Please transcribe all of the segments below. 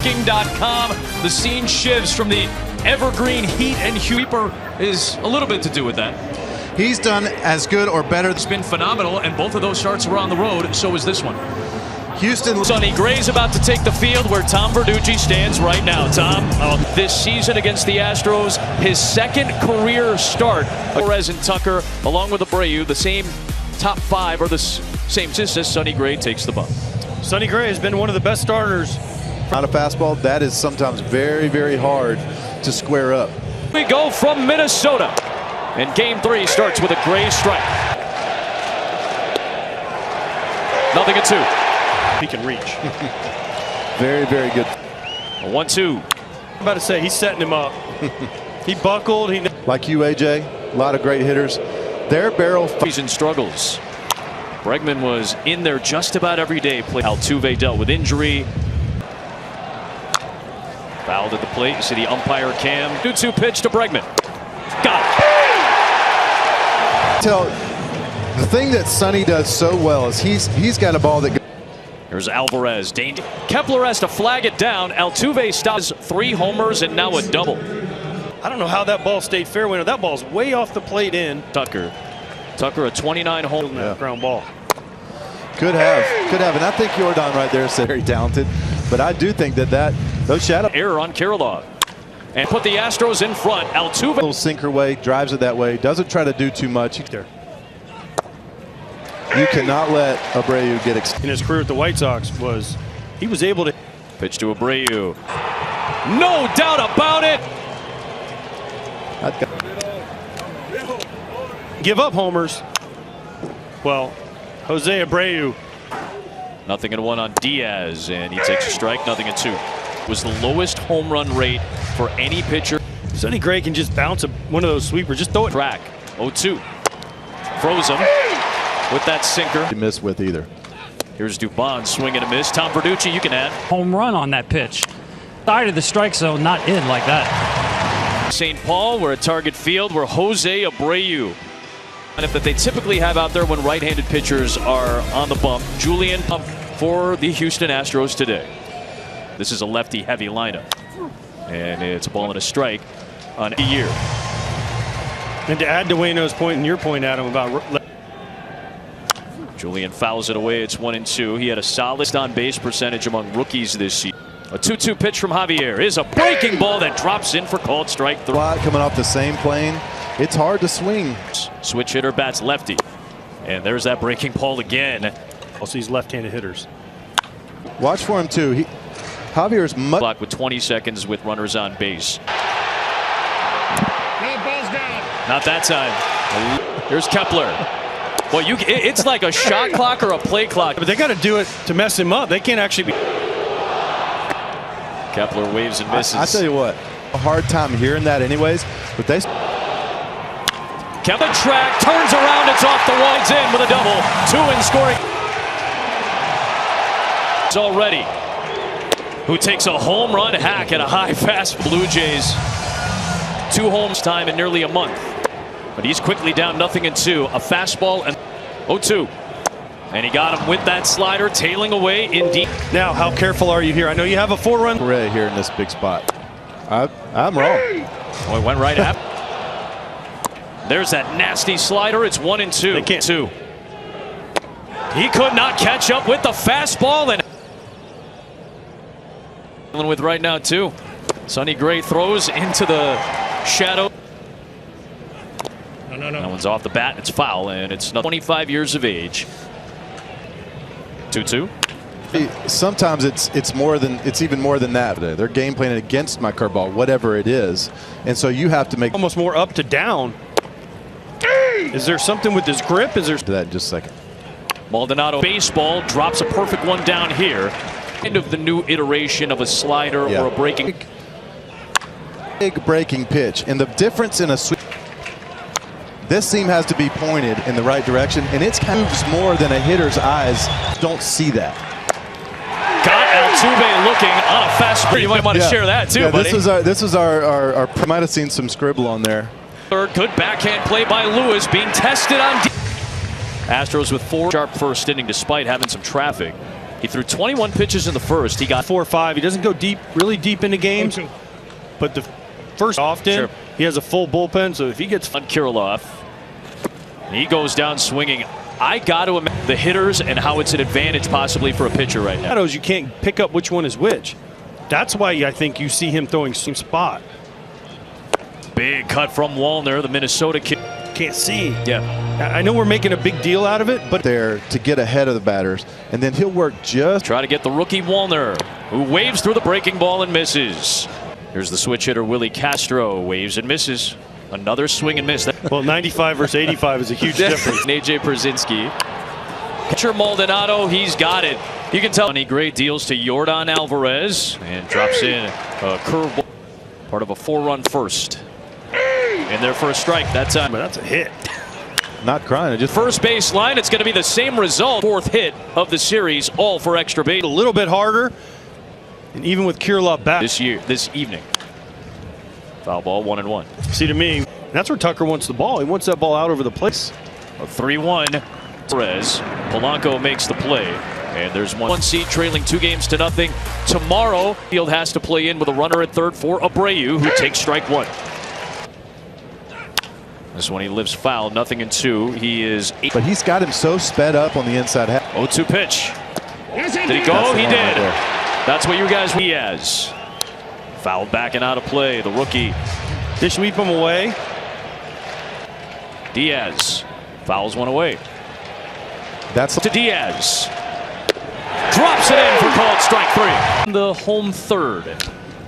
King.com. The scene shifts from the evergreen heat and Hueper is a little bit to do with that. He's done as good or better. It's been phenomenal, and both of those starts were on the road. So is this one. Houston. Sonny Gray's about to take the field where Tom Verducci stands right now. Tom, this season against the Astros, his second career start. Torres and Tucker, along with Abreu, the same top five, or the same assist. Sonny Gray takes the bump. Sonny Gray has been one of the best starters. Not a fastball. That is sometimes very, very hard to square up. We go from Minnesota. And game 3 starts with a Gray strike. 0-2. He can reach. Very, very good. A 1-2. I'm about to say, he's setting him up. He buckled. Like you, AJ, a lot of great hitters. Their barrel. Season struggles. Bregman was in there just about every day. Altuve dealt with injury. Fouled at the plate. You see the umpire cam. 2-2 pitch to Bregman. Got it. The thing that Sonny does so well is he's got a ball that. Here's Alvarez. Danger. Kepler has to flag it down. Altuve stops 3 homers and now a double. I don't know how that ball stayed fairway. That ball's way off the plate in. Tucker a 29 home ground ball. Could have, and I think Jordan right there is very talented. But I do think that those shadow error on Kirilloff and put the Astros in front. Altuve little sinker way, drives it that way, doesn't try to do too much. There. You cannot let Abreu get extended. In his career at the White Sox he was able to pitch to Abreu. No doubt about it. Give up homers. Well, Jose Abreu. 0-1 on Diaz, and he takes a strike. 0-2. Was the lowest home run rate for any pitcher. Sonny Gray can just bounce one of those sweepers. Just throw it. Track. 0-2. Froze him with that sinker. Miss with either. Here's Dubon, swing and a miss. Tom Verducci, you can add. Home run on that pitch. Side of the strike zone, not in like that. St. Paul, we're at Target Field, where Jose Abreu. And if that they typically have out there when right-handed pitchers are on the bump. Julian for the Houston Astros today. This is a lefty-heavy lineup. And it's a ball and a strike on a year. And to add to Wayno's point and your point, Adam, about Julian fouls it away. It's 1-2. He had a solid on-base percentage among rookies this season. A 2-2 pitch from Javier is a breaking ball that drops in for called strike 3. Coming off the same plane. It's hard to swing. Switch hitter bats lefty. And there's that breaking ball again. Also, these left-handed hitters. Watch for him, too. Javier's clock with 20 seconds with runners on base. Not that time. Here's Kepler. Well, it's like a shot clock or a play clock. But they got to do it to mess him up. They can't actually be. Kepler waves and misses. I tell you what, a hard time hearing that anyways. But they. Kepler track, turns around, it's off the wall, it's in with a double. 2 in scoring. It's already. Who takes a home run hack at a high fast. Blue Jays. 2 homes time in nearly a month. But he's quickly down 0-2. A fastball and 0-2. And he got him with that slider, tailing away in deep. Now, how careful are you here? I know you have a 4-run. Right here in this big spot. I'm wrong. Oh, it went right at. There's that nasty slider. It's 1-2. They can't. 2. He could not catch up with the fastball, and with right now too. Sonny Gray throws into the shadow. No. That one's off the bat. It's foul, and it's 25 years of age. 2-2. Sometimes it's even more than that. They're game planning against my curveball, whatever it is, and so you have to make almost more up to down. Is there something with his grip? Is there to that in just a second? Maldonado baseball drops a perfect one down here. End of the new iteration of a slider or a breaking. Big breaking pitch, and the difference in a sweep. This seam has to be pointed in the right direction, and it moves more than a hitter's eyes don't see that. Got Altuve looking on a fast break. You might want to share that too, buddy. This is our might have seen some scribble on there. Third, good backhand play by Lewis, being tested on. Astros with 4 sharp first inning despite having some traffic. He threw 21 pitches in the first. He got 4 or 5. He doesn't go deep, really deep into games. But the first often, he has a full bullpen. So if he gets on Kirilloff, he goes down swinging. I got to imagine the hitters and how it's an advantage possibly for a pitcher right now. You can't pick up which one is which. That's why I think you see him throwing same spot. Big cut from Wallner, the Minnesota kid. Can't see. Yeah. I know we're making a big deal out of it, but there to get ahead of the batters, and then he'll work just try to get the rookie Wallner, who waves through the breaking ball and misses. Here's the switch hitter Willie Castro, waves and misses. Another swing and miss. Well, 95 versus 85 is a huge difference. AJ Pierzynski. Pitcher Maldonado, he's got it. You can tell. Sonny Gray deals to Yordan Alvarez and drops in a curveball, part of a 4-run first. In there for a strike that time. But that's a hit. not crying. Just first base line. It's going to be the same result. Fourth hit of the series, all for extra base. A little bit harder, and even with Kirilloff back this evening. Foul ball, 1-1. See, to me, that's where Tucker wants the ball. He wants that ball out over the place. A 3-1. Perez. Polanco makes the play. And there's one seed trailing 2-0. Tomorrow, Field has to play in with a runner at third for Abreu, who takes strike one. This one he lives foul, 0-2. He is 8. But he's got him so sped up on the inside half. 0-2 pitch. Did he go? He did. That's what you guys. Diaz. Fouled back and out of play. The rookie. They sweep him away. Diaz fouls one away. That's to Diaz. Drops it in for called strike 3. The home third.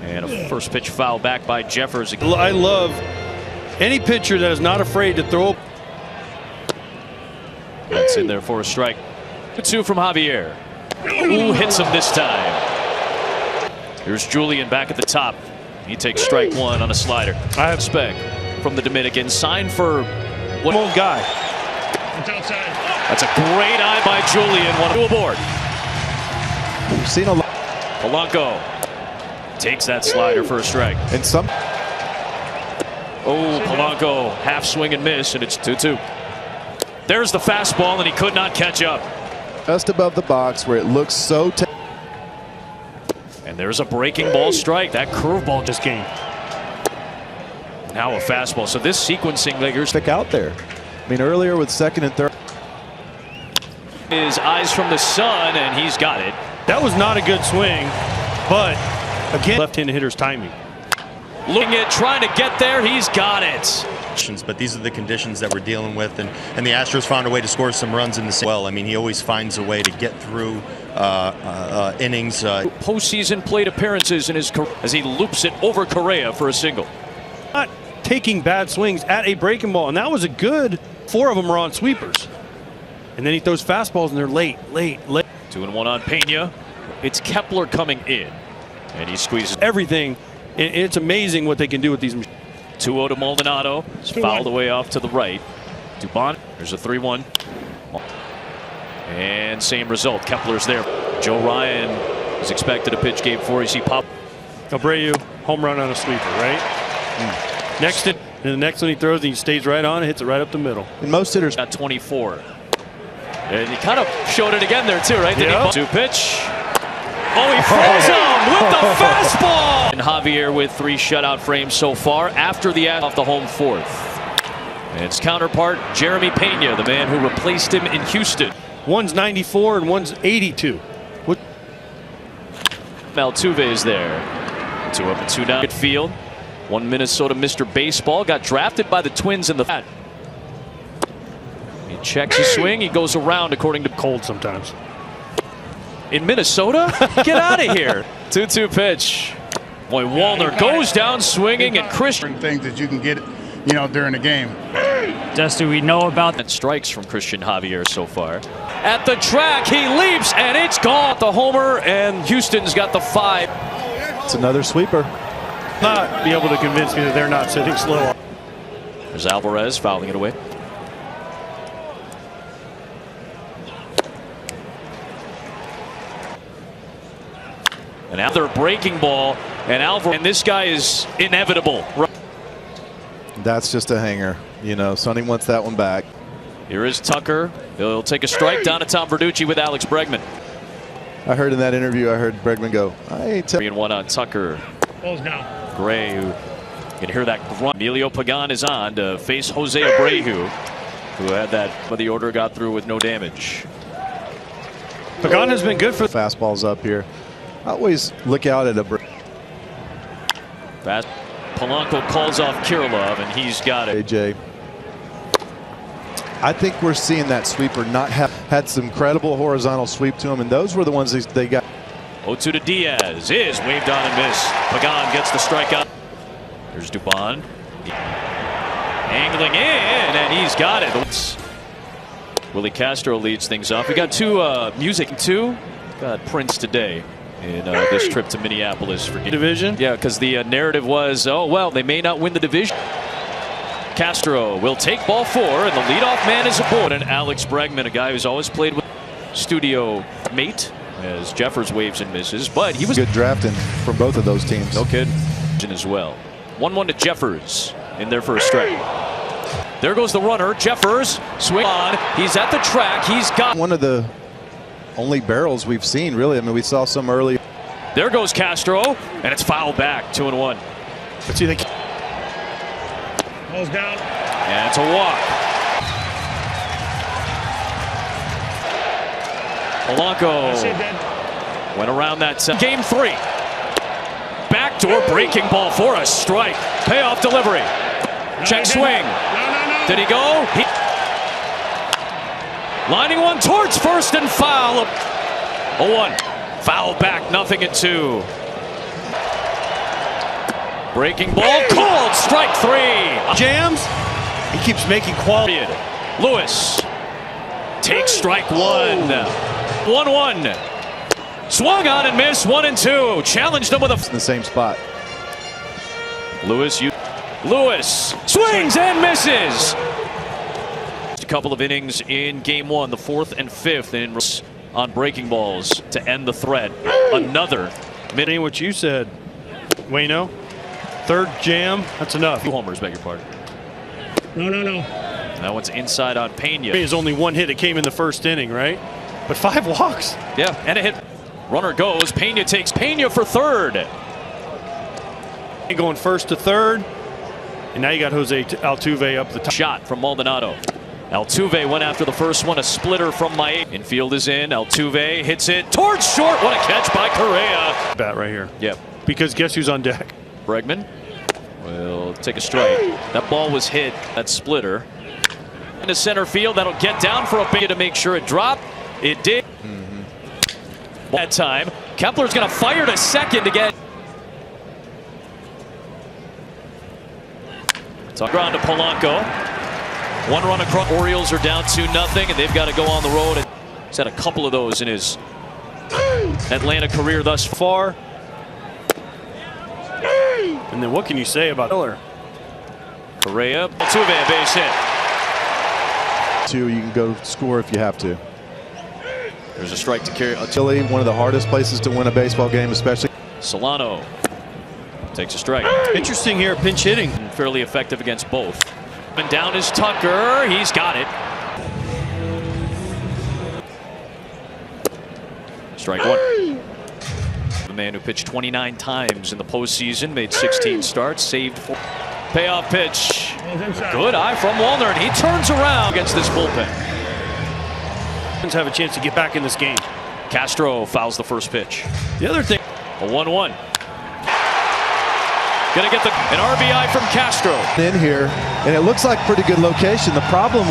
And a first pitch foul back by Jeffers. I love any pitcher that is not afraid to throw. That's in there for a strike. 2 from Javier. Who hits him this time? Here's Julian back at the top. He takes strike 1 on a slider. I have Spec from the Dominican. Signed for one old guy. That's a great eye by Julian. One to aboard. We've seen a lot. Polanco takes that slider for a strike. And some. Oh, Polanco half swing and miss, and it's 2-2. There's the fastball, and he could not catch up. Just above the box where it looks so. And there's a breaking ball strike. That curveball just came. Now a fastball. So this sequencing that you're stick out there. I mean, earlier with second and third. His eyes from the sun, and he's got it. That was not a good swing, but again, left-handed hitter's timing. Looking at trying to get there, he's got it. But these are the conditions that we're dealing with, and the Astros found a way to score some runs in the well. I mean, he always finds a way to get through innings. Postseason plate appearances in his career as he loops it over Correa for a single. Not taking bad swings at a breaking ball, and that was a good. 4 of them were on sweepers, and then he throws fastballs, and they're late. 2-1 on Pena. It's Kepler coming in, and he squeezes everything. It's amazing what they can do with these. 2-0 to Maldonado. It's fouled away off to the right. Dubon. There's a 3-1. And same result. Kepler's there. Joe Ryan is expected to pitch game 4. You see Pop. Abreu, home run on a sweeper, right? Next, and the next one he throws, he stays right on and hits it right up the middle. And most hitters got 24. And he kind of showed it again there too, right? Yep. 2 pitch. Oh, he falls him with the fastball. And Javier with 3 shutout frames so far after the off the home 4th. And its counterpart, Jeremy Pena, the man who replaced him in Houston. One's 94 and one's 82. What? Altuve is there. 2 up and 2 down. Good field. One Minnesota Mr. Baseball got drafted by the Twins in the bat. He checks his swing. He goes around according to cold sometimes. In Minnesota? Get out of here. 2-2 pitch. Boy, Wallner goes down swinging, and Christian. Things that you can get, during the game. Dusty, we know about that. Strikes from Christian Javier so far. At the track, he leaps, and it's gone. The homer, and Houston's got the 5. It's another sweeper. Not be able to convince me that they're not sitting slow. There's Alvarez fouling it away. And now they're breaking ball, and Alvarez, and this guy is inevitable. That's just a hanger. Sonny wants that one back. Here is Tucker. He'll take a strike down to Tom Verducci with Alex Bregman. I heard in that interview, I heard Bregman go, I ain't 3-1 on Tucker. Gray, who you can hear that grunt. Emilio Pagan is on to face Jose Abreu, who had that, but the order got through with no damage. Pagan has been good for fastballs up here. I always look out at a fast. Polanco calls off Kirilov, and he's got it. AJ. I think we're seeing that sweeper not have had some incredible horizontal sweep to him, and those were the ones they got. 0-2 to Diaz is waved on and missed. Pagan gets the strikeout. There's Dubon. Angling in, and he's got it. Willie Castro leads things off. We got two music too. Got Prince today in this trip to Minneapolis for division. Yeah, because the narrative was, oh well, they may not win the division. Castro will take ball 4, and the leadoff man is aboard. And Alex Bregman, a guy who's always played with studio mate, as Jeffers waves and misses, but he was good drafting from both of those teams. No kid as well. 1-1 to Jeffers in their first strike. There goes the runner. Jeffers swing on. He's at the track. He's got one of the only barrels we've seen, really. I mean, we saw some early. There goes Castro, and it's fouled back. 2-1. Let's see the Ball's down. And it's a walk. Polanco went around that game 3. Backdoor breaking ball for a strike. Payoff delivery. Check swing. Did he go? Lining one towards first and foul. 0-1. Foul back, 0-2. Breaking ball called. Strike 3. Jams. He keeps making quality. Lewis takes strike 1. 1-1. Swung on and missed. 1-2. Challenged him with in the same spot. Lewis swings and misses. A couple of innings in game 1, the 4th and 5th, and on breaking balls to end the threat. Another mid. What you said, Wayno. Third jam. That's enough. 2 homers, beg your pardon. No. That one's inside on Pena. There's only 1 hit that came in the first inning, right? But 5 walks. Yeah, and a hit. Runner goes. Pena takes Pena for third. Going first to third. And now you got Jose Altuve up the top. Shot from Maldonado. Altuve went after the first one. A splitter from my infield is in. Altuve hits it towards short. What a catch by Correa. Bat right here. Yep. Because guess who's on deck? Bregman will take a strike. That ball was hit. That splitter into center field. That'll get down for a big to make sure it dropped. It did. That time, Kepler's going to fire to second to get. It's on ground to Polanco. 1 run across. Orioles are down 2-0, and they've got to go on the road. He's had a couple of those in his Atlanta career thus far. And then what can you say about Miller? Correa, Altuve, base hit. 2, you can go score if you have to. There's a strike to carry. Chile, one of the hardest places to win a baseball game, especially. Solano takes a strike. Interesting here, pinch hitting. Fairly effective against both. And down is Tucker. He's got it. Strike 1. The man who pitched 29 times in the postseason, made 16 starts, saved 4. Payoff pitch. Good eye from Wallner, and he turns around against this bullpen. Have a chance to get back in this game. Castro fouls the first pitch. The other thing, a 1-1. Gonna get an RBI from Castro. In here, and it looks like pretty good location. The problem.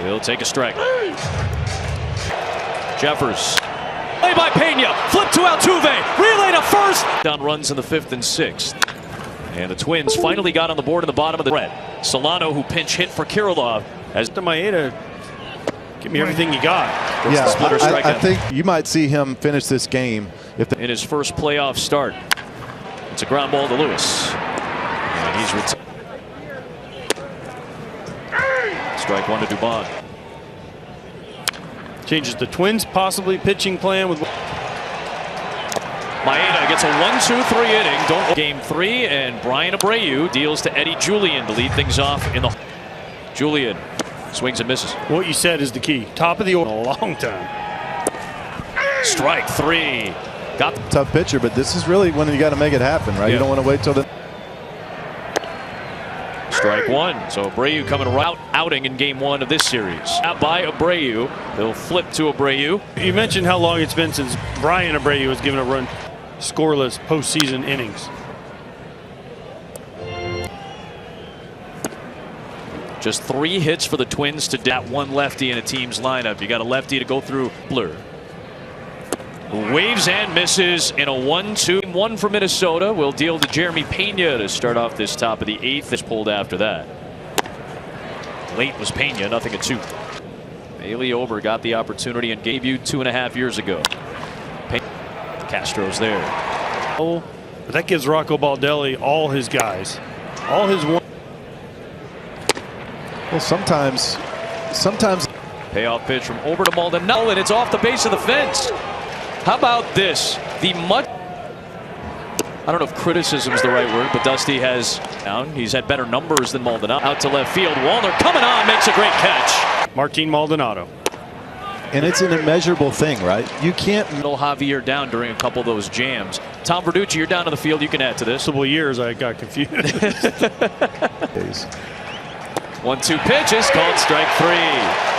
He'll take a strike. Jeffers. Play by Pena. Flip to Altuve. Relay to first. Down runs in the 5th and 6th. And the Twins finally got on the board in the bottom of the red. Solano, who pinch hit for Kirilov, as to Maeda. Give me everything you got. Yeah, I think you might see him finish this game in his first playoff start. It's a ground ball to Lewis. And he's strike 1 to Dubon. Changes the Twins possibly pitching plan with. Maeda gets a 1-2-3 inning. Game 3, and Brian Abreu deals to Eddie Julian to lead things off in the. Julian swings and misses. What you said is the key. Top of the order. A long time. Strike three. Got tough pitcher, but this is really when you got to make it happen, right? Yeah. You don't want to wait till the strike one. So Abreu coming right outing in game one of this series. Out by Abreu. They'll flip to Abreu. You mentioned how long it's been since Brian Abreu has given a run scoreless postseason innings. Just 3 hits for the Twins to that one lefty in a team's lineup. You got a lefty to go through. Blur. Waves and misses in a 1-2. 1 for Minnesota will deal to Jeremy Pena to start off this top of the 8th. Is pulled after that. Late was Pena, nothing at 2. Bailey Ober got the opportunity and debuted 2.5 years ago. Castro's there. Oh, but that gives Rocco Baldelli all his guys, all his one. well, sometimes Payoff pitch from Ober to Maldonado, and it's off the base of the fence. How about this? I don't know if criticism is the right word, but Dusty has down. He's had better numbers than Maldonado. Out to left field. Wallner coming on, makes a great catch. Martin Maldonado. and it's an immeasurable thing, right? You can't middle Javier down during a couple of those jams. Tom Verducci, you're down to the field. You can add to this. Several years I got confused. 1-2 pitch is called strike 3.